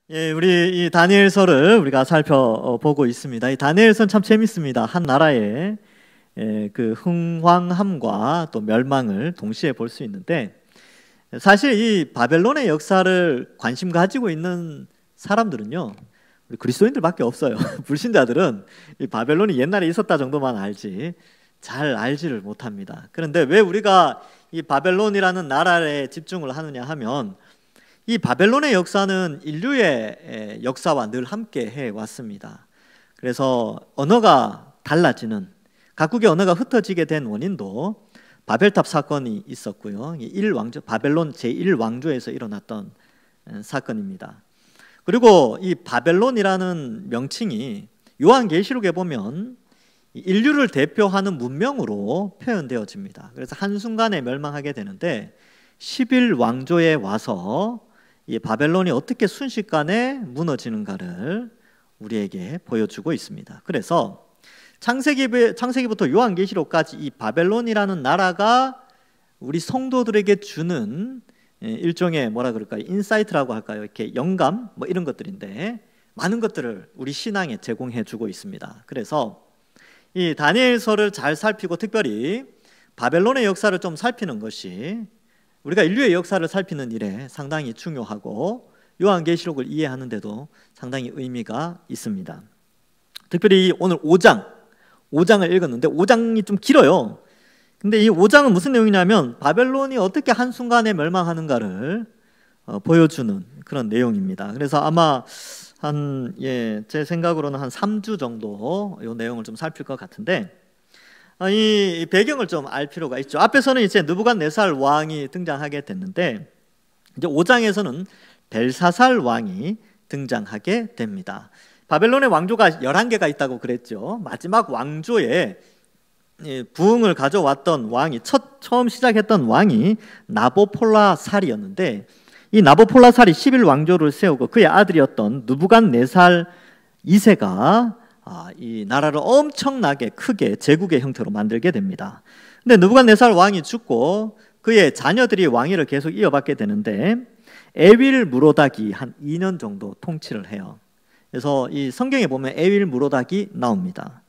예, 우리 이 다니엘서를 우리가 살펴보고 있습니다. 이 다니엘서는 참 재밌습니다. 한 나라의 그 흥왕함과 또 멸망을 동시에 볼 수 있는데, 사실 이 바벨론의 역사를 관심 가지고 있는 사람들은요, 우리 그리스도인들밖에 없어요. 불신자들은 이 바벨론이 옛날에 있었다 정도만 알지 잘 알지를 못합니다. 그런데 왜 우리가 이 바벨론이라는 나라에 집중을 하느냐 하면, 이 바벨론의 역사는 인류의 역사와 늘 함께 해왔습니다. 그래서 언어가 달라지는, 각국의 언어가 흩어지게 된 원인도 바벨탑 사건이 있었고요. 바벨론 제1왕조에서 일어났던 사건입니다. 그리고 이 바벨론이라는 명칭이 요한계시록에 보면 인류를 대표하는 문명으로 표현되어집니다. 그래서 한순간에 멸망하게 되는데, 11왕조에 와서 이 바벨론이 어떻게 순식간에 무너지는가를 우리에게 보여주고 있습니다. 그래서 창세기부터 요한계시록까지 이 바벨론이라는 나라가 우리 성도들에게 주는 일종의 뭐라 그럴까요? 인사이트라고 할까요? 이렇게 영감 뭐 이런 것들인데, 많은 것들을 우리 신앙에 제공해 주고 있습니다. 그래서 이 다니엘서를 잘 살피고 특별히 바벨론의 역사를 좀 살피는 것이 우리가 인류의 역사를 살피는 일에 상당히 중요하고, 요한계시록을 이해하는 데도 상당히 의미가 있습니다. 특별히 오늘 5장을 읽었는데 5장이 좀 길어요. 근데 이 5장은 무슨 내용이냐면 바벨론이 어떻게 한순간에 멸망하는가를 보여주는 그런 내용입니다. 그래서 아마 제 생각으로는 한 3주 정도 이 내용을 좀 살필 것 같은데, 이 배경을 좀 알 필요가 있죠. 앞에서는 이제 느부갓네살 왕이 등장하게 됐는데, 이제 5장에서는 벨사살 왕이 등장하게 됩니다. 바벨론의 왕조가 11개가 있다고 그랬죠. 마지막 왕조에 부흥을 가져왔던 왕이 처음 시작했던 왕이 나보폴라살이었는데, 이 나보폴라살이 11왕조를 세우고 그의 아들이었던 느부갓네살 2세가 이 나라를 엄청나게 크게 제국의 형태로 만들게 됩니다. 근데 느부갓네살 왕이 죽고 그의 자녀들이 왕위를 계속 이어받게 되는데, 에윌 무로닥이 한 2년 정도 통치를 해요. 그래서 이 성경에 보면 에윌 무로닥이 나옵니다.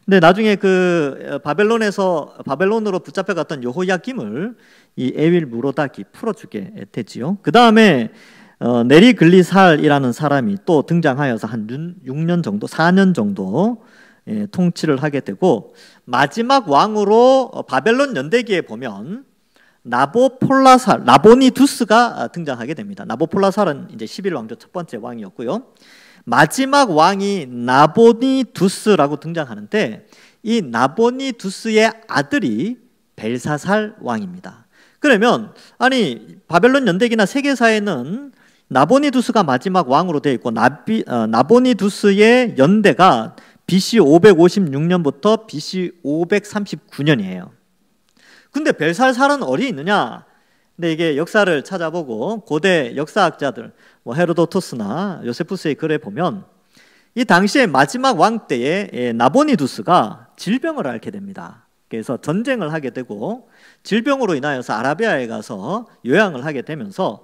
근데 나중에 그 바벨론으로 붙잡혀갔던 여호야김을 이 에윌 무로닥이 풀어주게 되지요. 그 다음에 네리글리살이라는 사람이 또 등장하여서 한 6년 정도, 4년 정도 통치를 하게 되고, 마지막 왕으로 바벨론 연대기에 보면 나보니두스가 등장하게 됩니다. 나보폴라살은 이제 11왕조 첫 번째 왕이었고요. 마지막 왕이 나보니두스라고 등장하는데, 이 나보니두스의 아들이 벨사살 왕입니다. 그러면 바벨론 연대기나 세계사에는 나보니두스가 마지막 왕으로 되어 있고, 나보니두스의 연대가 BC 556년부터 BC 539년이에요. 근데 벨사살은 어디 있느냐? 근데 이게 역사를 찾아보고 고대 역사학자들 헤로도토스나 요세푸스의 글에 보면, 이 당시에 마지막 왕 때에 나보니두스가 질병을 앓게 됩니다. 그래서 전쟁을 하게 되고 질병으로 인하여서 아라비아에 가서 요양을 하게 되면서,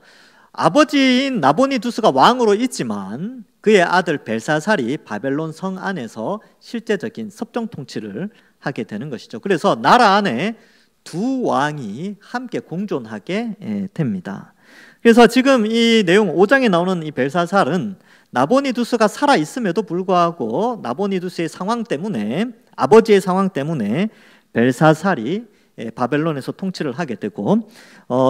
아버지인 나보니두스가 왕으로 있지만 그의 아들 벨사살이 바벨론 성 안에서 실제적인 섭정 통치를 하게 되는 것이죠. 그래서 나라 안에 두 왕이 함께 공존하게 됩니다. 그래서 지금 이 내용 5장에 나오는 이 벨사살은 나보니두스가 살아 있음에도 불구하고 나보니두스의 상황 때문에, 아버지의 상황 때문에 벨사살이 바벨론에서 통치를 하게 되고,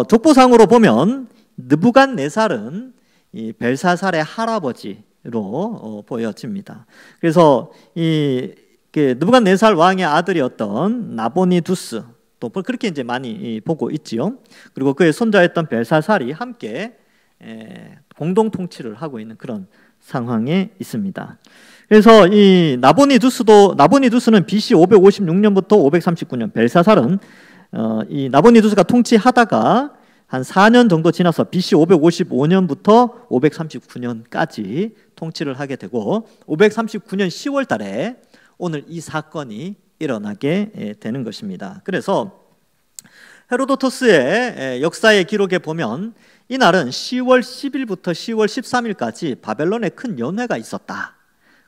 족보상으로 보면 느부갓네살은 이 벨사살의 할아버지로 보여집니다. 그래서 이 느부갓네살 왕의 아들이었던 나보니두스, 또 그렇게 이제 많이 보고 있지요. 그리고 그의 손자였던 벨사살이 함께 공동 통치를 하고 있는 그런 상황에 있습니다. 그래서 이 나보니두스는 BC 556년부터 539년, 벨사살은 이 나보니두스가 통치하다가 한 4년 정도 지나서 BC 555년부터 539년까지 통치를 하게 되고, 539년 10월 달에 오늘 이 사건이 일어나게 되는 것입니다. 그래서 헤로도토스의 역사의 기록에 보면 이날은 10월 10일부터 10월 13일까지 바벨론에 큰 연회가 있었다.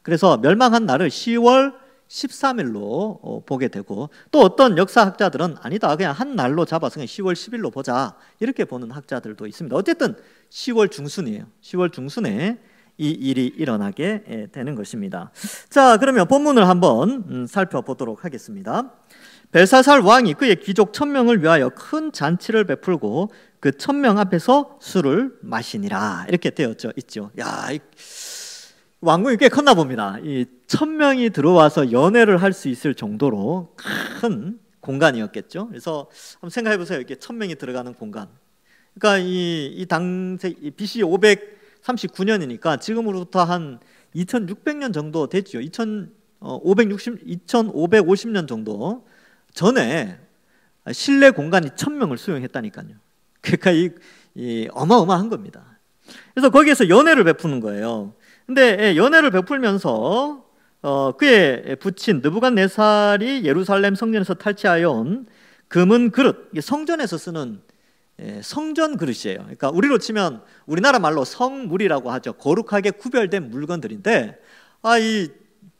그래서 멸망한 날을 10월 13일로 보게 되고, 또 어떤 역사학자들은 아니다, 그냥 한 날로 잡아서 그냥 10월 10일로 보자, 이렇게 보는 학자들도 있습니다. 어쨌든 10월 중순이에요. 10월 중순에 이 일이 일어나게 되는 것입니다. 자, 그러면 본문을 한번 살펴보도록 하겠습니다. 벨사살 왕이 그의 귀족 1000명을 위하여 큰 잔치를 베풀고 그 1000명 앞에서 술을 마시니라, 이렇게 되어 있죠. 야, 왕궁이 꽤 컸나 봅니다. 이 1000명이 들어와서 연회를 할 수 있을 정도로 큰 공간이었겠죠. 그래서 한번 생각해 보세요. 이렇게 1000명이 들어가는 공간. 그러니까 이 당시 BC 539년이니까 지금으로부터 한 2600년 정도 됐죠. 2550년 정도 전에 실내 공간이 1000명을 수용했다니까요. 그러니까 이 어마어마한 겁니다. 그래서 거기에서 연회를 베푸는 거예요. 근데 연회를 베풀면서 그의 부친 느부갓네살이 예루살렘 성전에서 탈취하여 온 금은 그릇, 이게 성전에서 쓰는 성전 그릇이에요. 그러니까 우리로 치면 우리나라 말로 성물이라고 하죠. 거룩하게 구별된 물건들인데, 이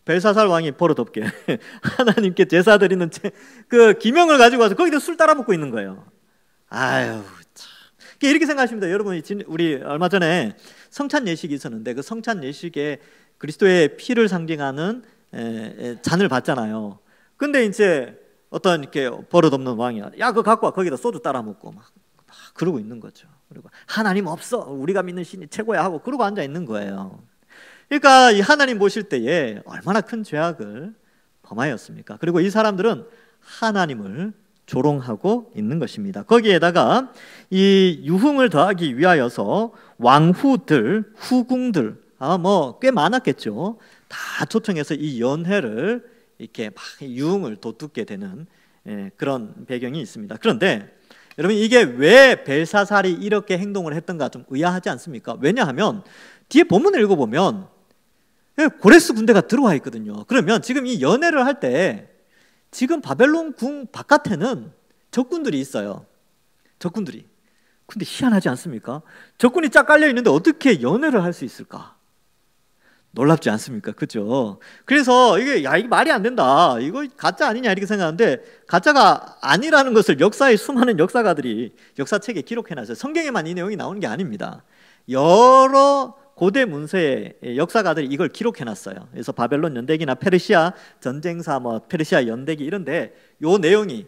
벨사살 왕이 버릇없게 하나님께 제사 드리는 그 기명을 가지고 와서 거기다 술 따라 먹고 있는 거예요. 아유, 참. 이렇게 생각하시면 돼요. 여러분, 우리 얼마 전에 성찬 예식이 있었는데 그 성찬 예식에 그리스도의 피를 상징하는 잔을 받잖아요. 근데 이제 어떤 이렇게 버릇없는 왕이 야, 그거 갖고 와, 거기다 소주 따라 먹고 막 그러고 있는 거죠. 그리고 하나님 없어, 우리가 믿는 신이 최고야 하고 그러고 앉아 있는 거예요. 그러니까 이 하나님 보실 때에 얼마나 큰 죄악을 범하였습니까? 그리고 이 사람들은 하나님을 조롱하고 있는 것입니다. 거기에다가 이 유흥을 더하기 위하여서 왕후들, 후궁들, 뭐 꽤 많았겠죠. 다 초청해서 이 연회를 이렇게 막 유흥을 돋구게 되는 그런 배경이 있습니다. 그런데 여러분, 이게 왜 벨사살이 이렇게 행동을 했던가 좀 의아하지 않습니까? 왜냐하면 뒤에 본문을 읽어보면 고레스 군대가 들어와 있거든요. 그러면 지금 이 연회를 할 때 지금 바벨론 궁 바깥에는 적군들이 있어요. 적군들이. 근데 희한하지 않습니까? 적군이 쫙 깔려 있는데 어떻게 연회를 할 수 있을까? 놀랍지 않습니까? 그죠? 그래서 이게 말이 안 된다, 이거 가짜 아니냐, 이렇게 생각하는데 가짜가 아니라는 것을 역사의 수많은 역사가들이 역사책에 기록해놨어요. 성경에만 이 내용이 나오는 게 아닙니다. 여러 고대 문서의 역사가들이 이걸 기록해놨어요. 그래서 바벨론 연대기나 페르시아 전쟁사, 페르시아 연대기 이런데 요 내용이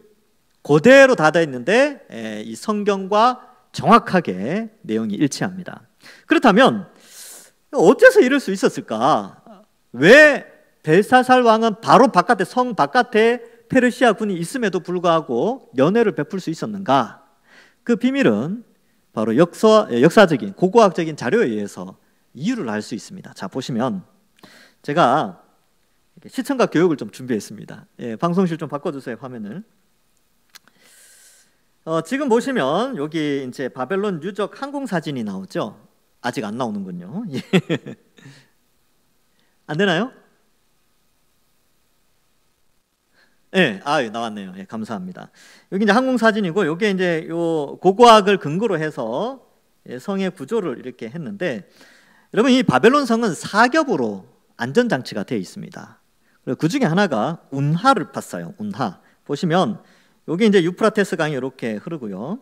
그대로 다 돼 있는데 이 성경과 정확하게 내용이 일치합니다. 그렇다면 어째서 이럴 수 있었을까? 왜 벨사살 왕은 바로 바깥에, 성 바깥에 페르시아 군이 있음에도 불구하고 연회를 베풀 수 있었는가? 그 비밀은 바로 역사적인 고고학적인 자료에 의해서 이유를 알 수 있습니다. 자, 보시면 제가 시청각 교육을 좀 준비했습니다. 방송실 좀 바꿔주세요, 화면을. 지금 보시면 여기 이제 바벨론 유적 항공 사진이 나오죠. 아직 안 나오는군요. 안 되나요? 네, 나왔네요. 감사합니다. 여기 이제 항공 사진이고, 여기 이제 요 고고학을 근거로 해서 성의 구조를 이렇게 했는데, 여러분, 이 바벨론 성은 4겹으로 안전장치가 되어 있습니다. 그리고 그 중에 하나가 운하를 팠어요. 운하. 보시면 여기 이제 유프라테스 강이 이렇게 흐르고요.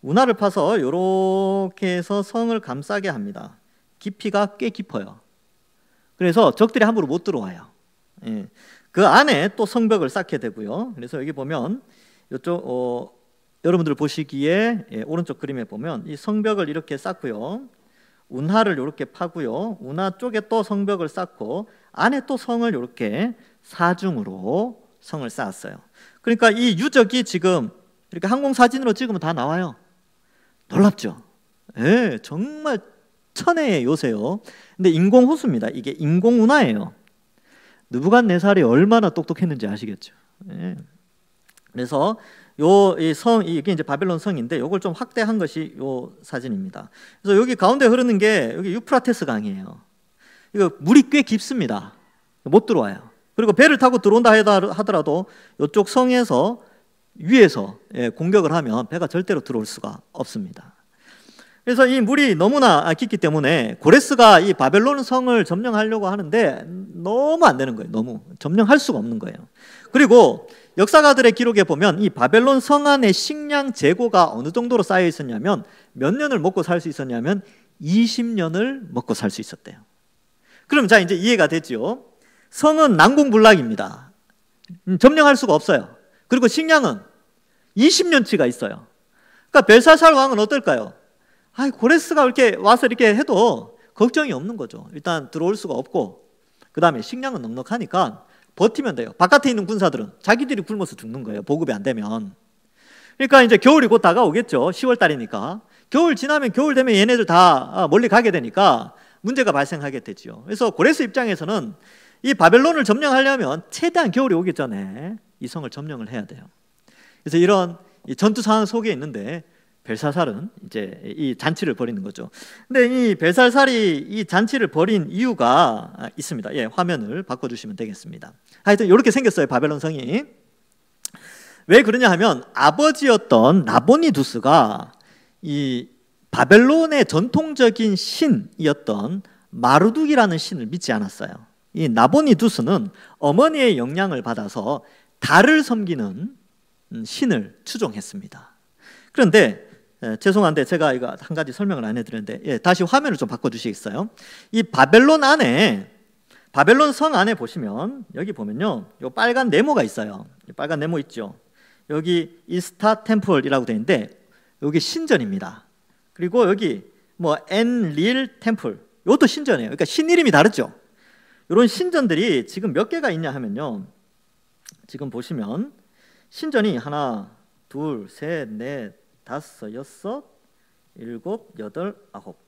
운하를 파서 이렇게 해서 성을 감싸게 합니다. 깊이가 꽤 깊어요. 그래서 적들이 함부로 못 들어와요. 그 안에 또 성벽을 쌓게 되고요. 그래서 여기 보면 이쪽 여러분들 보시기에 오른쪽 그림에 보면 이 성벽을 이렇게 쌓고요. 운하를 이렇게 파고요. 운하 쪽에 또 성벽을 쌓고 안에 또 성을 이렇게 사중으로 성을 쌓았어요. 그러니까 이 유적이 지금 이렇게 항공 사진으로 찍으면 다 나와요. 놀랍죠? 정말 천혜의 요새요. 근데 인공호수입니다. 이게 인공운하예요. 느부갓네살이 얼마나 똑똑했는지 아시겠죠? 그래서 이게 이제 바벨론 성인데 이걸 좀 확대한 것이 요 사진입니다. 그래서 여기 가운데 흐르는 게 여기 유프라테스 강이에요. 이거 물이 꽤 깊습니다. 못 들어와요. 그리고 배를 타고 들어온다 하더라도 이쪽 성에서 위에서 공격을 하면 배가 절대로 들어올 수가 없습니다. 그래서 이 물이 너무나 깊기 때문에 고레스가 이 바벨론 성을 점령하려고 하는데 너무 안 되는 거예요. 너무 점령할 수가 없는 거예요. 그리고 역사가들의 기록에 보면 이 바벨론 성 안에 식량 재고가 어느 정도로 쌓여 있었냐면 몇 년을 먹고 살 수 있었냐면 20년을 먹고 살 수 있었대요. 그럼 자, 이제 이해가 됐죠? 성은 난공불락입니다. 점령할 수가 없어요. 그리고 식량은 20년치가 있어요. 그러니까 벨사살 왕은 어떨까요? 고레스가 이렇게 와서 이렇게 해도 걱정이 없는 거죠. 일단 들어올 수가 없고, 그 다음에 식량은 넉넉하니까 버티면 돼요. 바깥에 있는 군사들은 자기들이 굶어서 죽는 거예요. 보급이 안 되면. 그러니까 이제 겨울이 곧 다가오겠죠. 10월 달이니까. 겨울 지나면 겨울 되면 얘네들 다 멀리 가게 되니까 문제가 발생하게 되죠. 그래서 고레스 입장에서는 이 바벨론을 점령하려면 최대한 겨울이 오기 전에 이 성을 점령을 해야 돼요. 그래서 이런 전투 상황 속에 있는데 벨사살은 이제 이 잔치를 벌이는 거죠. 근데 이 벨사살이 이 잔치를 벌인 이유가 있습니다. 화면을 바꿔주시면 되겠습니다. 하여튼 이렇게 생겼어요. 바벨론 성이. 왜 그러냐 하면 아버지였던 나보니두스가 이 바벨론의 전통적인 신이었던 마르둑이라는 신을 믿지 않았어요. 이 나보니두스는 어머니의 영향을 받아서 달을 섬기는 신을 추종했습니다. 그런데 죄송한데 제가 이거 한 가지 설명을 안 해드렸는데 다시 화면을 좀 바꿔주시겠어요? 이 바벨론 성 안에 보시면 여기 보면요, 요 빨간 네모가 있어요. 빨간 네모 있죠. 여기 이스타 템플이라고 되어 있는데 여기 신전입니다. 그리고 여기 뭐 엔릴 템플, 이것도 신전이에요. 그러니까 신 이름이 다르죠. 이런 신전들이 지금 몇 개가 있냐 하면요, 지금 보시면 신전이 하나, 둘, 셋, 넷, 다섯, 여섯, 일곱, 여덟, 아홉.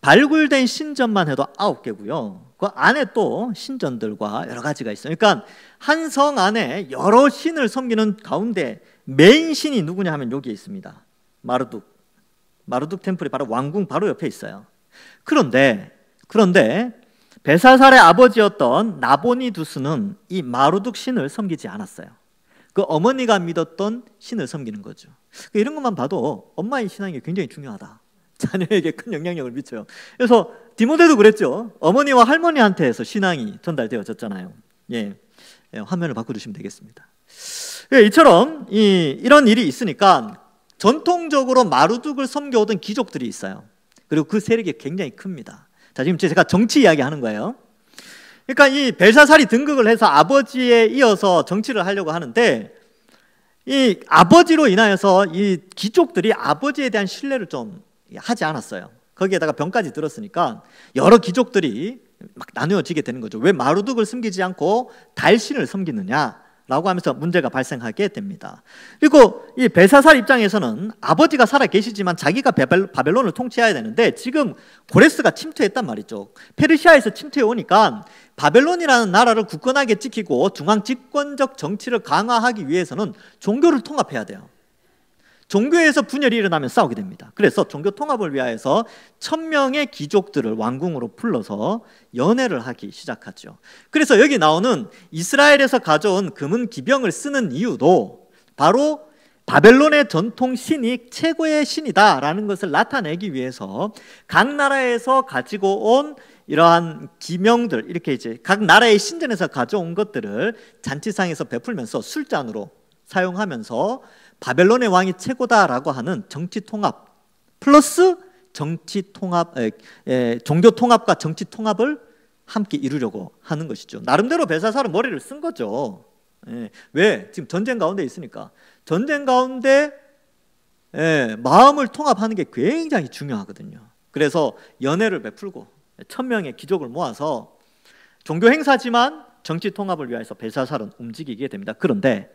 발굴된 신전만 해도 9개고요. 그 안에 또 신전들과 여러 가지가 있어요. 그러니까 한 성 안에 여러 신을 섬기는 가운데 메인 신이 누구냐 하면 여기에 있습니다. 마르둑 템플이 바로 왕궁 바로 옆에 있어요. 그런데 벨사살의 아버지였던 나보니두스는 이 마르둑 신을 섬기지 않았어요. 그 어머니가 믿었던 신을 섬기는 거죠. 이런 것만 봐도 엄마의 신앙이 굉장히 중요하다. 자녀에게 큰 영향력을 미쳐요. 그래서 디모데도 그랬죠. 어머니와 할머니한테서 신앙이 전달되어졌잖아요. 화면을 바꿔주시면 되겠습니다. 이처럼 이런 일이 있으니까 전통적으로 마르둑을 섬겨오던 귀족들이 있어요. 그리고 그 세력이 굉장히 큽니다. 자, 지금 제가 정치 이야기 하는 거예요. 그러니까 이 벨사살이 등극을 해서 아버지에 이어서 정치를 하려고 하는데 이 아버지로 인하여서 이 귀족들이 아버지에 대한 신뢰를 좀 하지 않았어요. 거기에다가 병까지 들었으니까 여러 귀족들이 막 나누어지게 되는 거죠. 왜 마르둑을 섬기지 않고 달신을 섬기느냐라고 하면서 문제가 발생하게 됩니다. 그리고 이 벨사살 입장에서는 아버지가 살아 계시지만 자기가 바벨론을 통치해야 되는데 지금 고레스가 침투했단 말이죠. 페르시아에서 침투해 오니까 바벨론이라는 나라를 굳건하게 지키고 중앙 집권적 정치를 강화하기 위해서는 종교를 통합해야 돼요. 종교에서 분열이 일어나면 싸우게 됩니다. 그래서 종교 통합을 위하여서 1000명의 귀족들을 왕궁으로 불러서 연회를 하기 시작하죠. 그래서 여기 나오는 이스라엘에서 가져온 금은 기병을 쓰는 이유도 바로 바벨론의 전통 신이 최고의 신이다라는 것을 나타내기 위해서 각 나라에서 가지고 온 이러한 기명들, 이렇게 이제 각 나라의 신전에서 가져온 것들을 잔치상에서 베풀면서 술잔으로 사용하면서 바벨론의 왕이 최고다라고 하는 정치 통합 플러스 정치 통합, 종교 통합과 정치 통합을 함께 이루려고 하는 것이죠. 나름대로 벨사살은 머리를 쓴 거죠. 왜? 지금 전쟁 가운데 있으니까. 전쟁 가운데 마음을 통합하는 게 굉장히 중요하거든요. 그래서 연회를 베풀고 1000명의 귀족을 모아서 종교 행사지만 정치 통합을 위해서 벨사살은 움직이게 됩니다. 그런데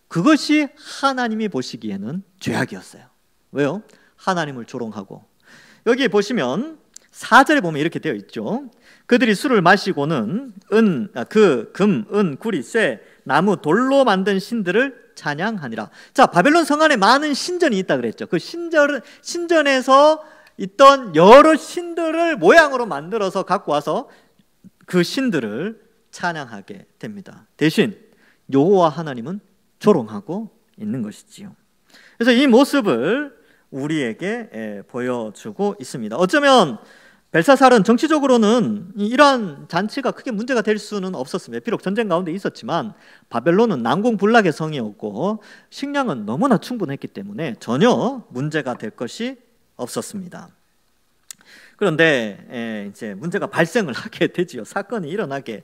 그것이 하나님이 보시기에는 죄악이었어요. 왜요? 하나님을 조롱하고. 여기 보시면 4절에 보면 이렇게 되어 있죠. 그들이 술을 마시고는 금, 은, 구리, 쇠, 나무, 돌로 만든 신들을 찬양하니라. 자, 바벨론 성 안에 많은 신전이 있다 그랬죠. 그 신전에서 있던 여러 신들을 모양으로 만들어서 갖고 와서 그 신들을 찬양하게 됩니다. 대신 여호와 하나님은 조롱하고 있는 것이지요. 그래서 이 모습을 우리에게 보여주고 있습니다. 어쩌면 벨사살은 정치적으로는 이러한 잔치가 크게 문제가 될 수는 없었습니다. 비록 전쟁 가운데 있었지만 바벨론은 난공불락의 성이었고 식량은 너무나 충분했기 때문에 전혀 문제가 될 것이 없었습니다. 그런데 이제 문제가 발생을 하게 되지요. 사건이 일어나게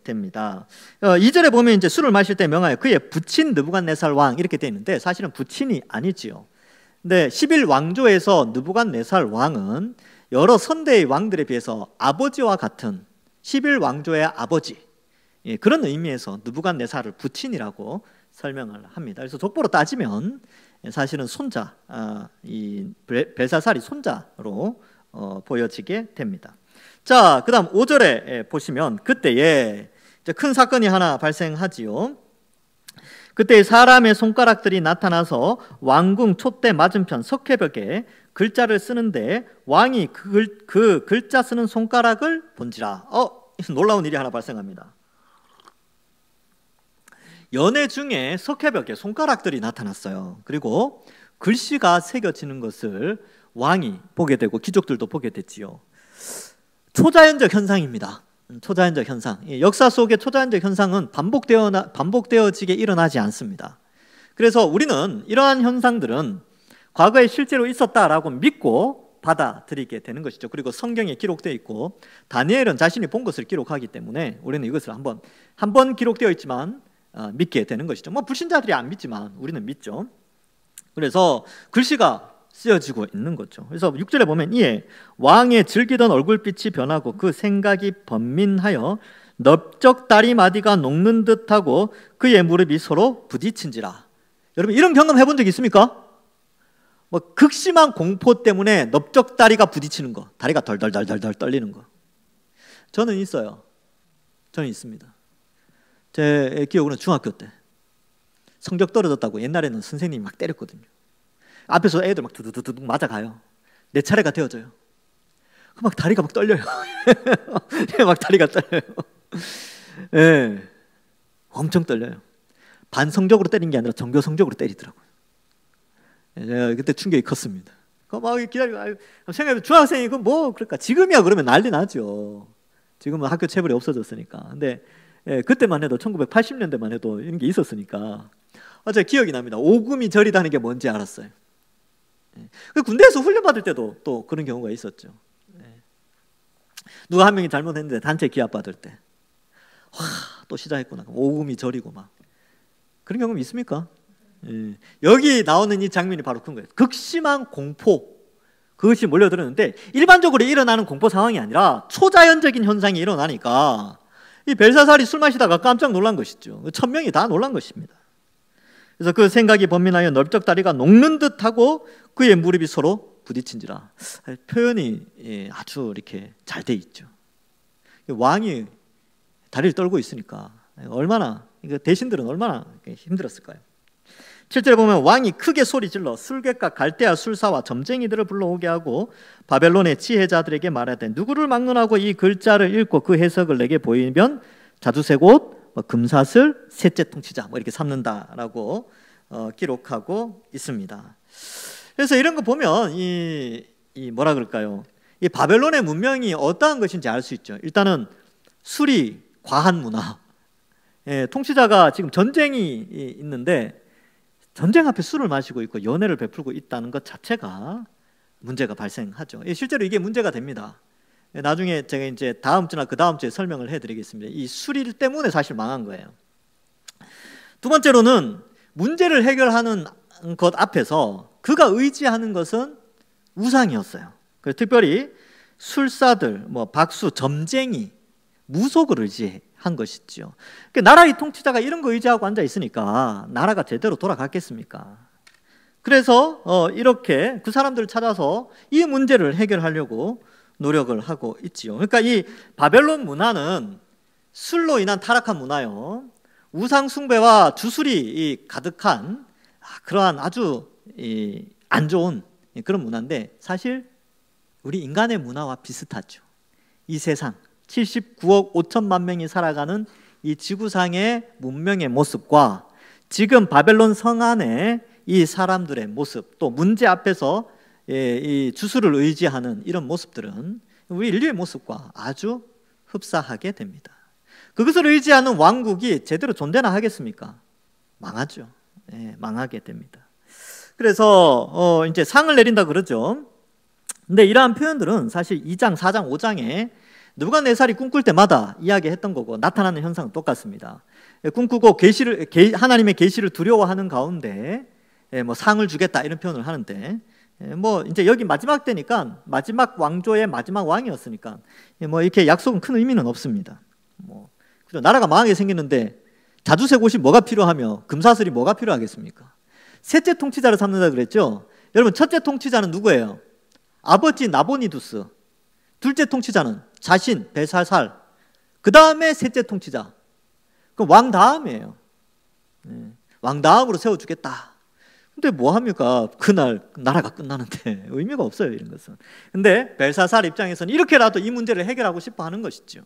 됩니다. 2절에 보면 이제 술을 마실 때 명하여 그의 부친 느부갓네살 왕 이렇게 되어 있는데 사실은 부친이 아니지요. 근데 11왕조에서 느부갓네살 왕은 여러 선대의 왕들에 비해서 아버지와 같은 11왕조의 아버지, 그런 의미에서 느부갓네살을 부친이라고 설명을 합니다. 그래서 족보로 따지면 사실은 손자, 이 벨사살이 손자로 보여지게 됩니다. 자, 그 다음 5절에 보시면 그때에 이제 큰 사건이 하나 발생하지요. 그때 사람의 손가락들이 나타나서 왕궁 촛대 맞은편 석회벽에 글자를 쓰는데 왕이 그 글자 쓰는 손가락을 본지라. 놀라운 일이 하나 발생합니다. 연회 중에 석회벽에 손가락들이 나타났어요. 그리고 글씨가 새겨지는 것을 왕이 보게 되고 귀족들도 보게 됐지요. 초자연적 현상입니다. 초자연적 현상. 역사 속의 초자연적 현상은 반복되어지게 일어나지 않습니다. 그래서 우리는 이러한 현상들은 과거에 실제로 있었다라고 믿고 받아들이게 되는 것이죠. 그리고 성경에 기록되어 있고 다니엘은 자신이 본 것을 기록하기 때문에 우리는 이것을 한 번 기록되어 있지만 믿게 되는 것이죠. 뭐 불신자들이 안 믿지만 우리는 믿죠. 그래서 글씨가 쓰여지고 있는 거죠. 그래서 6절에 보면 이에 왕의 즐기던 얼굴빛이 변하고 그 생각이 번민하여 넓적 다리 마디가 녹는 듯하고 그의 무릎이 서로 부딪힌지라. 여러분 이런 경험 해본 적 있습니까? 뭐 극심한 공포 때문에 넓적 다리가 부딪히는 거, 다리가 덜덜덜덜 떨리는 거. 저는 있어요. 저는 있습니다. 제 기억으로는 중학교 때 성적 떨어졌다고 옛날에는 선생님이 막 때렸거든요. 앞에서 애들 막 두두두두 맞아가요. 내 차례가 되어져요. 막 다리가 막 떨려요. 막 다리가 떨려요. 네. 엄청 떨려요. 반성적으로 때린 게 아니라 정교성적으로 때리더라고요. 제가 그때 충격이 컸습니다. 막 기다리고 생각해보면 중학생이 뭐 그럴까 지금이야 그러면 난리 나죠. 지금은 학교 체벌이 없어졌으니까. 근데 그때만 해도 1980년대만 해도 이런 게 있었으니까 제가 기억이 납니다. 오금이 저리다는 게 뭔지 알았어요. 군대에서 훈련 받을 때도 또 그런 경우가 있었죠. 누가 한 명이 잘못했는데 단체 기합 받을 때 또 시작했구나. 오금이 저리고 막 그런 경험 있습니까? 여기 나오는 이 장면이 바로 그런 거예요. 극심한 공포, 그것이 몰려들었는데 일반적으로 일어나는 공포 상황이 아니라 초자연적인 현상이 일어나니까 이 벨사살이 술 마시다가 깜짝 놀란 것이죠. 1000명이 다 놀란 것입니다. 그래서 그 생각이 번민하여 넓적 다리가 녹는 듯하고 그의 무릎이 서로 부딪힌지라. 표현이 아주 이렇게 잘 돼 있죠. 왕이 다리를 떨고 있으니까 얼마나 대신들은 얼마나 힘들었을까요? 7절에 보면 왕이 크게 소리질러 술객과 갈대아 술사와 점쟁이들을 불러오게 하고 바벨론의 지혜자들에게 말하되 누구를 막론하고 이 글자를 읽고 그 해석을 내게 보이면 자두색옷, 금사슬, 셋째 통치자 이렇게 삼는다라고 기록하고 있습니다. 그래서 이런 거 보면 이 뭐라 그럴까요? 이 바벨론의 문명이 어떠한 것인지 알 수 있죠. 일단은 술이 과한 문화. 통치자가 지금 전쟁이 있는데 전쟁 앞에 술을 마시고 있고 연회를 베풀고 있다는 것 자체가 문제가 발생하죠. 실제로 이게 문제가 됩니다. 나중에 제가 이제 다음 주나 그 다음 주에 설명을 해드리겠습니다. 이 술일 때문에 사실 망한 거예요. 두 번째로는 문제를 해결하는 것 앞에서 그가 의지하는 것은 우상이었어요. 그래서 특별히 술사들, 박수, 점쟁이, 무속을 의지한 것이죠. 그러니까 나라의 통치자가 이런 거 의지하고 앉아 있으니까 나라가 제대로 돌아갔겠습니까? 그래서 이렇게 그 사람들을 찾아서 이 문제를 해결하려고 노력을 하고 있지요. 그러니까 이 바벨론 문화는 술로 인한 타락한 문화요, 우상 숭배와 주술이 가득한 그러한 아주 안 좋은 그런 문화인데 사실 우리 인간의 문화와 비슷하죠. 이 세상 79억 5천만 명이 살아가는 이 지구상의 문명의 모습과 지금 바벨론 성 안에 이 사람들의 모습, 또 문제 앞에서 이 주술을 의지하는 이런 모습들은 우리 인류의 모습과 아주 흡사하게 됩니다. 그것을 의지하는 왕국이 제대로 존재나 하겠습니까? 망하죠. 망하게 됩니다. 그래서 이제 상을 내린다 그러죠. 근데 이러한 표현들은 사실 2장, 4장, 5장에 느부갓네살이 꿈꿀 때마다 이야기했던 거고 나타나는 현상은 똑같습니다. 꿈꾸고 하나님의 계시를 두려워하는 가운데 뭐 상을 주겠다 이런 표현을 하는데, 뭐 이제 여기 마지막 때니까 마지막 왕조의 마지막 왕이었으니까 뭐 이렇게 약속은 큰 의미는 없습니다. 뭐 그죠? 나라가 망하게 생기는데 자주색 옷이 뭐가 필요하며 금사슬이 뭐가 필요하겠습니까? 셋째 통치자를 삼는다 그랬죠. 여러분, 첫째 통치자는 누구예요? 아버지 나보니두스. 둘째 통치자는 자신 벨사살. 그 다음에 셋째 통치자. 그럼 왕 다음이에요. 왕 다음으로 세워주겠다. 근데 뭐 합니까? 그날 나라가 끝나는데 의미가 없어요, 이런 것은. 근데 벨사살 입장에서는 이렇게라도 이 문제를 해결하고 싶어 하는 것이죠.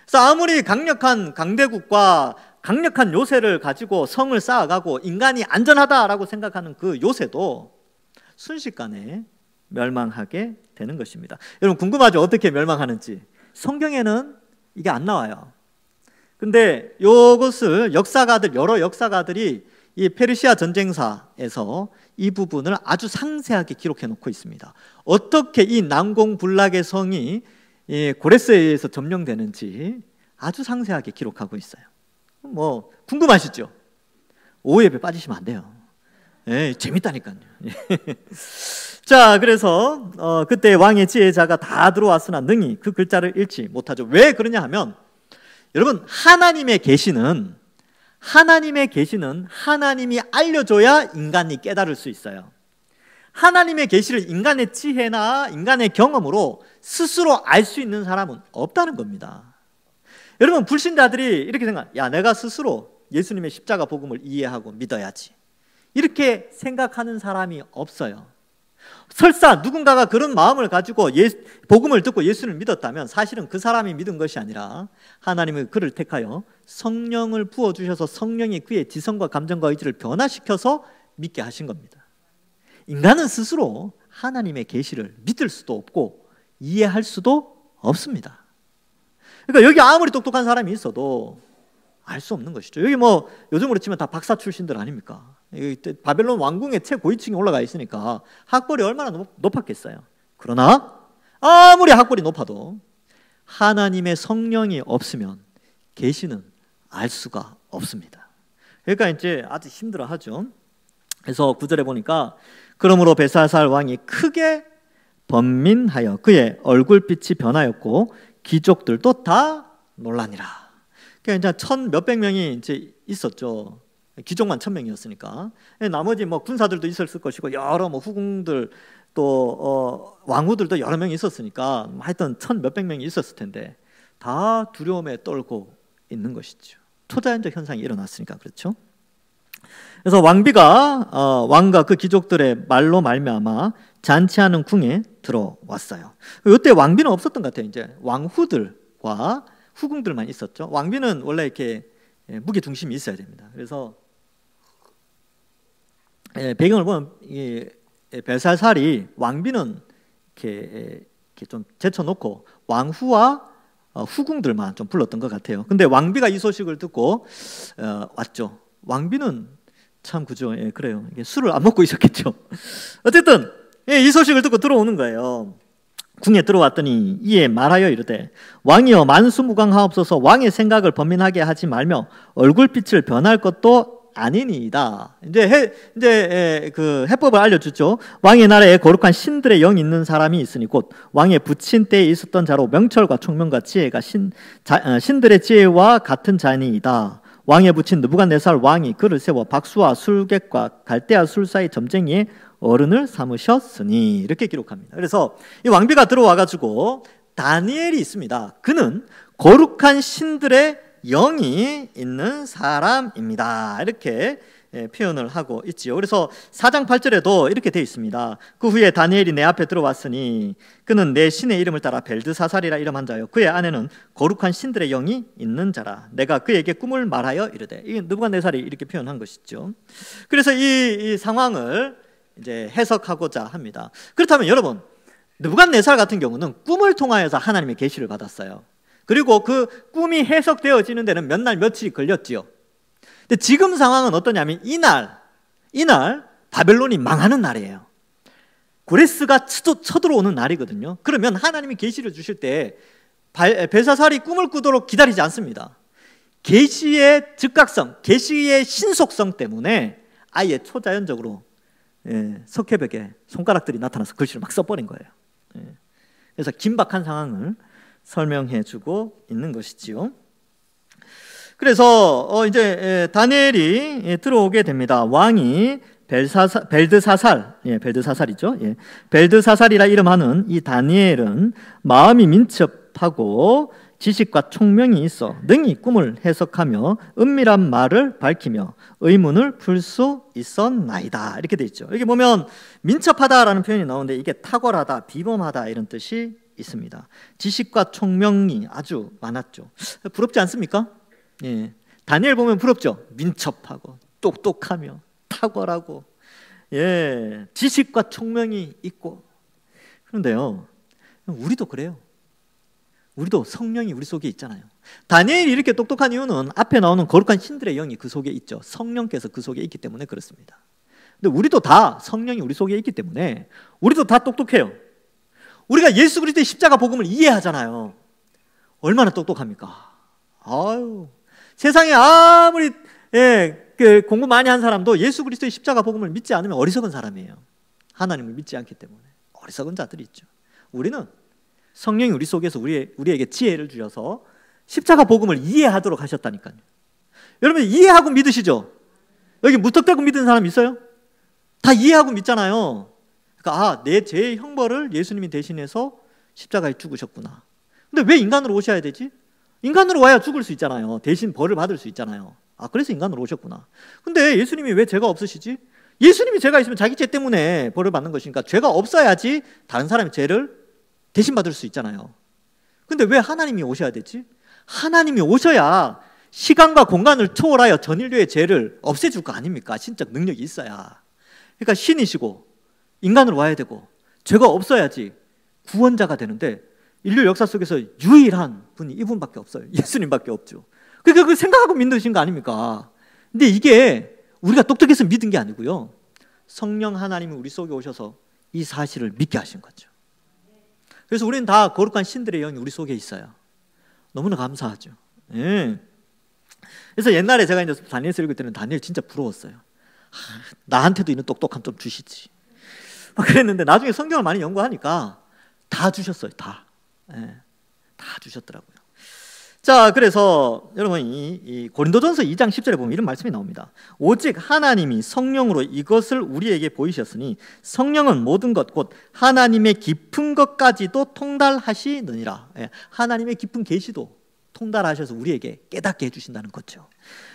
그래서 아무리 강력한 강대국과 강력한 요새를 가지고 성을 쌓아가고 인간이 안전하다라고 생각하는 그 요새도 순식간에 멸망하게 되는 것입니다. 여러분, 궁금하죠? 어떻게 멸망하는지. 성경에는 이게 안 나와요. 근데 이것을 여러 역사가들이 이 페르시아 전쟁사에서 이 부분을 아주 상세하게 기록해 놓고 있습니다. 어떻게 이 난공불락의 성이 고레스에 의해서 점령되는지 아주 상세하게 기록하고 있어요. 뭐 궁금하시죠? 오해에 빠지시면 안 돼요. 재밌다니까요. 자, 그래서 그때 왕의 지혜자가 다 들어왔으나 능히 그 글자를 읽지 못하죠. 왜 그러냐 하면, 여러분, 하나님의 계시는 하나님이 알려줘야 인간이 깨달을 수 있어요. 하나님의 계시를 인간의 지혜나 인간의 경험으로 스스로 알 수 있는 사람은 없다는 겁니다. 여러분, 불신자들이 이렇게 야, 내가 스스로 예수님의 십자가 복음을 이해하고 믿어야지, 이렇게 생각하는 사람이 없어요. 설사 누군가가 그런 마음을 가지고 복음을 듣고 예수를 믿었다면 사실은 그 사람이 믿은 것이 아니라 하나님은 그를 택하여 성령을 부어주셔서 성령이 그의 지성과 감정과 의지를 변화시켜서 믿게 하신 겁니다. 인간은 스스로 하나님의 계시를 믿을 수도 없고 이해할 수도 없습니다. 그러니까 여기 아무리 똑똑한 사람이 있어도 알 수 없는 것이죠. 여기 뭐 요즘으로 치면 다 박사 출신들 아닙니까? 바벨론 왕궁의 최고위층에 올라가 있으니까 학벌이 얼마나 높았겠어요. 그러나 아무리 학벌이 높아도 하나님의 성령이 없으면 계시는 알 수가 없습니다. 그러니까 이제 아주 힘들어하죠. 그래서 9절에 보니까 그러므로 벨사살 왕이 크게 번민하여 그의 얼굴빛이 변하였고 귀족들도 다 놀라니라. 그러니까 이제 1,000몇백 명이 이제 있었죠. 귀족만 1,000명이었으니까. 나머지 뭐 군사들도 있었을 것이고 여러 뭐 후궁들 또 왕후들도 여러 명이 있었으니까 하여튼 1,000몇백 명이 있었을 텐데 다 두려움에 떨고 있는 것이죠. 초자연적 현상이 일어났으니까 그렇죠. 그래서 왕과 그 귀족들의 말로 말미암아 잔치하는 궁에 들어왔어요. 이때 왕비는 없었던 것 같아요. 이제 왕후들과 후궁들만 있었죠. 왕비는 원래 이렇게 무게 중심이 있어야 됩니다. 그래서 배경을 보면 벨사살이 왕비는 이렇게 좀 제쳐놓고 왕후와 후궁들만 좀 불렀던 것 같아요. 근데 왕비가 이 소식을 듣고 왔죠. 왕비는 참 그죠. 그래요. 술을 안 먹고 있었겠죠. 어쨌든 이 소식을 듣고 들어오는 거예요. 궁에 들어왔더니 이에 말하여 이르되 왕이여 만수무강하옵소서. 왕의 생각을 번민하게 하지 말며 얼굴빛을 변할 것도 아니니이다. 이제 그 해법을 알려주죠. 왕의 나라에 거룩한 신들의 영이 있는 사람이 있으니 곧 왕의 부친 때에 있었던 자로 명철과 총명과 지혜가 신들의 지혜와 같은 자니이다. 왕의 부친 느부갓네살 왕이 그를 세워 박수와 술객과 갈대아 술사의 점쟁이의 어른을 삼으셨으니, 이렇게 기록합니다. 그래서 이 왕비가 들어와가지고 다니엘이 있습니다. 그는 거룩한 신들의 영이 있는 사람입니다. 이렇게 표현을 하고 있지요. 그래서 4장 8절에도 이렇게 되어 있습니다. 그 후에 다니엘이 내 앞에 들어왔으니 그는 내 신의 이름을 따라 벨드사살이라 이름한 자요 그의 안에는 거룩한 신들의 영이 있는 자라. 내가 그에게 꿈을 말하여 이르되, 이게 느부갓네살이 이렇게 표현한 것이죠. 그래서 이 상황을 이제 해석하고자 합니다. 그렇다면 여러분, 느부갓네살 같은 경우는 꿈을 통하여서 하나님의 계시를 받았어요. 그리고 그 꿈이 해석되어지는 데는 몇 날 며칠이 걸렸지요. 근데 지금 상황은 어떠냐면 이날 바벨론이 망하는 날이에요. 고레스가 쳐들어오는 날이거든요. 그러면 하나님이 계시를 주실 때 벨사살이 꿈을 꾸도록 기다리지 않습니다. 계시의 즉각성, 계시의 신속성 때문에 아예 초자연적으로 석회벽에 손가락들이 나타나서 글씨를 막 써버린 거예요. 그래서 긴박한 상황을 설명해 주고 있는 것이지요. 그래서 이제 다니엘이 들어오게 됩니다. 왕이 벨드사살이죠. 벨드사살이라 이름하는 이 다니엘은 마음이 민첩하고 지식과 총명이 있어 능히 꿈을 해석하며 은밀한 말을 밝히며 의문을 풀 수 있었나이다. 이렇게 돼 있죠. 여기 보면 민첩하다라는 표현이 나오는데 이게 탁월하다, 비범하다 이런 뜻이 있습니다. 지식과 총명이 아주 많았죠. 부럽지 않습니까? 예. 다니엘 보면 부럽죠. 민첩하고 똑똑하며 탁월하고 지식과 총명이 있고. 그런데요, 우리도 그래요. 우리도 성령이 우리 속에 있잖아요. 다니엘이 이렇게 똑똑한 이유는 앞에 나오는 거룩한 신들의 영이 그 속에 있죠. 성령께서 그 속에 있기 때문에 그렇습니다. 근데 우리도 다 성령이 우리 속에 있기 때문에 우리도 다 똑똑해요. 우리가 예수 그리스도의 십자가 복음을 이해하잖아요. 얼마나 똑똑합니까? 아유, 세상에 아무리 공부 많이 한 사람도 예수 그리스도의 십자가 복음을 믿지 않으면 어리석은 사람이에요. 하나님을 믿지 않기 때문에 어리석은 자들이 있죠. 우리는 성령이 우리 속에서 우리에게 지혜를 주셔서 십자가 복음을 이해하도록 하셨다니까요. 여러분 이해하고 믿으시죠? 여기 무턱대고 믿는 사람 있어요? 다 이해하고 믿잖아요. 그러니까 내 죄의 형벌을 예수님이 대신해서 십자가에 죽으셨구나. 근데 왜 인간으로 오셔야 되지? 인간으로 와야 죽을 수 있잖아요. 대신 벌을 받을 수 있잖아요. 그래서 인간으로 오셨구나. 근데 예수님이 왜 죄가 없으시지? 예수님이 죄가 있으면 자기 죄 때문에 벌을 받는 것이니까 죄가 없어야지 다른 사람의 죄를 대신 받을 수 있잖아요. 근데 왜 하나님이 오셔야 되지? 하나님이 오셔야 시간과 공간을 초월하여 전 인류의 죄를 없애줄 거 아닙니까? 신적 능력이 있어야. 그러니까 신이시고 인간으로 와야 되고 죄가 없어야지 구원자가 되는데 인류 역사 속에서 유일한 분이 이분밖에 없어요. 예수님밖에 없죠. 그러니까 그 생각하고 믿으신 거 아닙니까? 근데 이게 우리가 똑똑해서 믿은 게 아니고요. 성령 하나님이 우리 속에 오셔서 이 사실을 믿게 하신 거죠. 그래서 우리는 다 거룩한 신들의 영이 우리 속에 있어요. 너무나 감사하죠. 그래서 옛날에 제가 이제 다니엘서 읽을 때는 다니엘 진짜 부러웠어요. 나한테도 이런 똑똑함 좀 주시지. 막 그랬는데 나중에 성경을 많이 연구하니까 다 주셨어요. 다 주셨더라고요. 자, 그래서 여러분 이 고린도전서 2장 10절에 보면 이런 말씀이 나옵니다. 오직 하나님이 성령으로 이것을 우리에게 보이셨으니 성령은 모든 것 곧 하나님의 깊은 것까지도 통달하시느니라. 하나님의 깊은 계시도 통달하셔서 우리에게 깨닫게 해주신다는 거죠.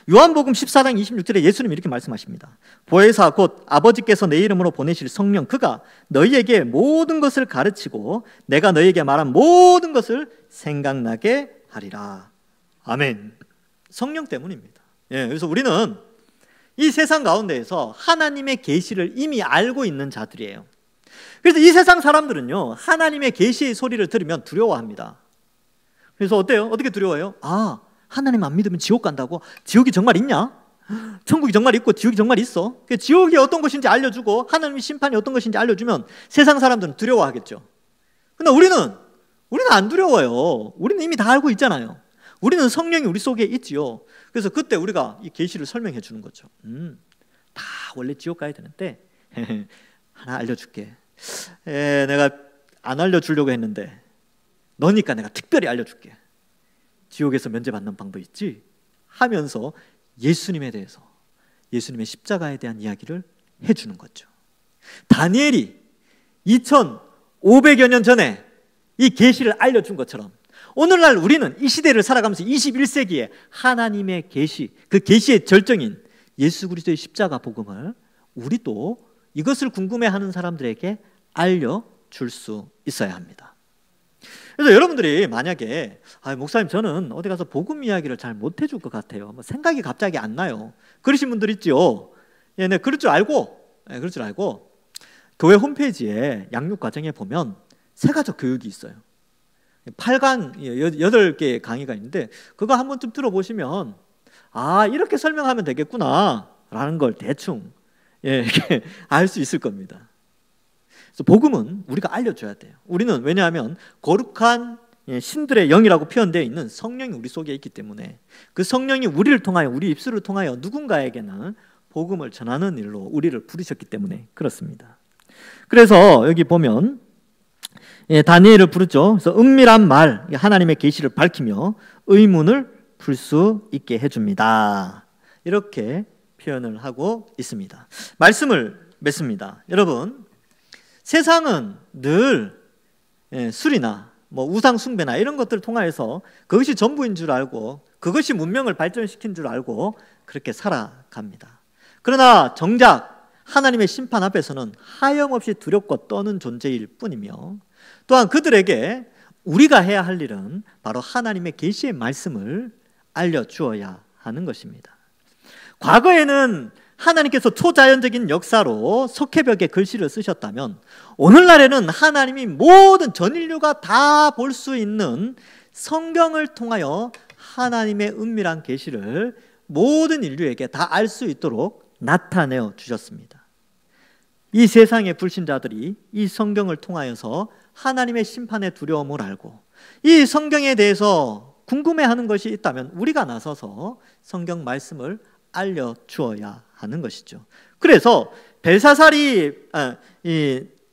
요한복음 14장 26절에 예수님이 이렇게 말씀하십니다. 보혜사 곧 아버지께서 내 이름으로 보내실 성령 그가 너희에게 모든 것을 가르치고 내가 너희에게 말한 모든 것을 생각나게 하리라. 아멘. 성령 때문입니다. 그래서 우리는 이 세상 가운데에서 하나님의 계시를 이미 알고 있는 자들이에요. 그래서 이 세상 사람들은요, 하나님의 계시의 소리를 들으면 두려워합니다. 그래서 어때요? 어떻게 두려워해요? 하나님 안 믿으면 지옥 간다고? 지옥이 정말 있냐? 천국이 정말 있고 지옥이 정말 있어. 지옥이 어떤 것인지 알려주고 하나님의 심판이 어떤 것인지 알려주면 세상 사람들은 두려워하겠죠. 근데 우리는 안 두려워요. 우리는 이미 다 알고 있잖아요. 우리는 성령이 우리 속에 있지요. 그래서 그때 우리가 이 계시를 설명해 주는 거죠. 다 원래 지옥 가야 되는데 하나 알려줄게. 내가 안 알려주려고 했는데 너니까 내가 특별히 알려줄게. 지옥에서 면제받는 방법 있지? 하면서 예수님에 대해서, 예수님의 십자가에 대한 이야기를 해주는 거죠. 다니엘이 2500여 년 전에 이 계시를 알려준 것처럼 오늘날 우리는 이 시대를 살아가면서 21세기에 하나님의 계시, 그 계시의 절정인 예수 그리스도의 십자가 복음을 우리도 이것을 궁금해하는 사람들에게 알려줄 수 있어야 합니다. 그래서 여러분들이 만약에 목사님 저는 어디 가서 복음 이야기를 잘 못해줄 것 같아요, 뭐 생각이 갑자기 안 나요, 그러신 분들 있죠. 예, 네, 그럴 줄 알고 교회 홈페이지에 양육 과정에 보면 세가족 교육이 있어요. 8강 8개 강의가 있는데 그거 한 번쯤 들어보시면 이렇게 설명하면 되겠구나 라는 걸 대충 이렇게 알 수 있을 겁니다. 그래서 복음은 우리가 알려줘야 돼요. 우리는 왜냐하면 거룩한 신들의 영이라고 표현되어 있는 성령이 우리 속에 있기 때문에 그 성령이 우리를 통하여, 우리 입술을 통하여 누군가에게는 복음을 전하는 일로 우리를 부르셨기 때문에 그렇습니다. 그래서 여기 보면 다니엘을 부르죠. 그래서 은밀한 말, 하나님의 계시를 밝히며 의문을 풀 수 있게 해줍니다. 이렇게 표현을 하고 있습니다. 말씀을 맺습니다. 여러분, 세상은 늘 술이나 우상 숭배나 이런 것들을 통하여서 그것이 전부인 줄 알고 그것이 문명을 발전시킨 줄 알고 그렇게 살아갑니다. 그러나 정작 하나님의 심판 앞에서는 하염없이 두렵고 떠는 존재일 뿐이며, 또한 그들에게 우리가 해야 할 일은 바로 하나님의 계시의 말씀을 알려주어야 하는 것입니다. 과거에는 하나님께서 초자연적인 역사로 석회벽에 글씨를 쓰셨다면 오늘날에는 하나님이 모든 전 인류가 다 볼 수 있는 성경을 통하여 하나님의 은밀한 계시를 모든 인류에게 다 알 수 있도록 나타내어 주셨습니다. 이 세상의 불신자들이 이 성경을 통하여서 하나님의 심판의 두려움을 알고 이 성경에 대해서 궁금해하는 것이 있다면 우리가 나서서 성경 말씀을 알려주어야 하는 것이죠. 그래서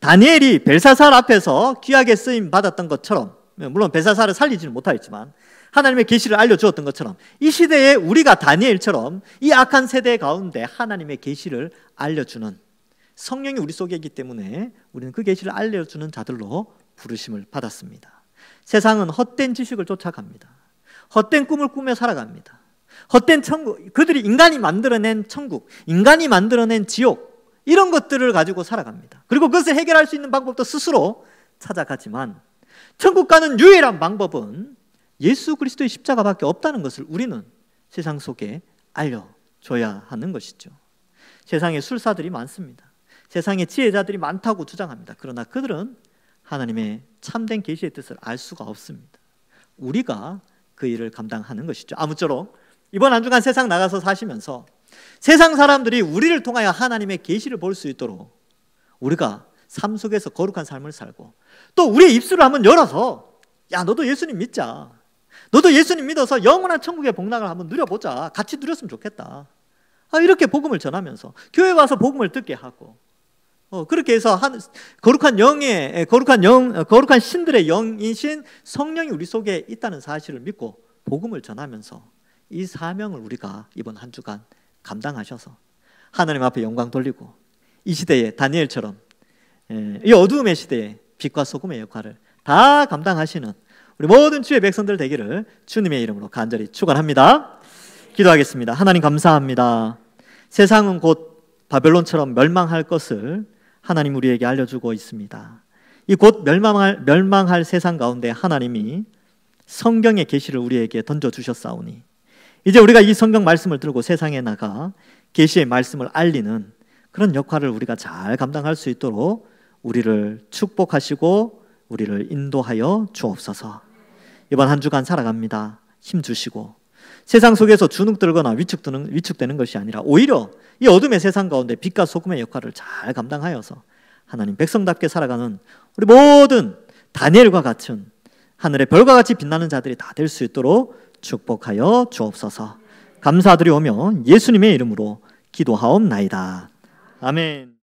다니엘이 벨사살 앞에서 귀하게 쓰임 받았던 것처럼, 물론 벨사살을 살리지는 못하였지만 하나님의 계시를 알려주었던 것처럼 이 시대에 우리가 다니엘처럼 이 악한 세대 가운데 하나님의 계시를 알려주는, 성령이 우리 속에 있기 때문에 우리는 그 계시를 알려주는 자들로 부르심을 받았습니다. 세상은 헛된 지식을 쫓아갑니다. 헛된 꿈을 꾸며 살아갑니다. 헛된 천국, 그들이 인간이 만들어낸 천국, 인간이 만들어낸 지옥, 이런 것들을 가지고 살아갑니다. 그리고 그것을 해결할 수 있는 방법도 스스로 찾아가지만 천국 가는 유일한 방법은 예수 그리스도의 십자가밖에 없다는 것을 우리는 세상 속에 알려줘야 하는 것이죠. 세상에 술사들이 많습니다. 세상에 지혜자들이 많다고 주장합니다. 그러나 그들은 하나님의 참된 계시의 뜻을 알 수가 없습니다. 우리가 그 일을 감당하는 것이죠. 아무쪼록 이번 한 주간 세상 나가서 사시면서 세상 사람들이 우리를 통하여 하나님의 계시를 볼 수 있도록 우리가 삶 속에서 거룩한 삶을 살고, 또 우리의 입술을 한번 열어서 너도 예수님 믿자, 너도 예수님 믿어서 영원한 천국의 복락을 한번 누려보자, 같이 누렸으면 좋겠다, 이렇게 복음을 전하면서 교회 와서 복음을 듣게 하고, 그렇게 해서 거룩한 신들의 영이신 성령이 우리 속에 있다는 사실을 믿고 복음을 전하면서 이 사명을 우리가 이번 한 주간 감당하셔서 하나님 앞에 영광 돌리고 이 시대에 다니엘처럼 이 어두움의 시대에 빛과 소금의 역할을 다 감당하시는 우리 모든 주의 백성들 되기를 주님의 이름으로 간절히 축원합니다. 기도하겠습니다. 하나님 감사합니다. 세상은 곧 바벨론처럼 멸망할 것을 하나님 우리에게 알려주고 있습니다. 이 곧 멸망할 세상 가운데 하나님이 성경의 계시를 우리에게 던져주셨사오니 이제 우리가 이 성경 말씀을 들고 세상에 나가 계시의 말씀을 알리는 그런 역할을 우리가 잘 감당할 수 있도록 우리를 축복하시고 우리를 인도하여 주옵소서. 이번 한 주간 살아갑니다. 힘 주시고 세상 속에서 주눅들거나 위축되는 것이 아니라 오히려 이 어둠의 세상 가운데 빛과 소금의 역할을 잘 감당하여서 하나님 백성답게 살아가는 우리 모든 다니엘과 같은 하늘의 별과 같이 빛나는 자들이 다 될 수 있도록 축복하여 주옵소서. 감사드리오며 예수님의 이름으로 기도하옵나이다. 아멘.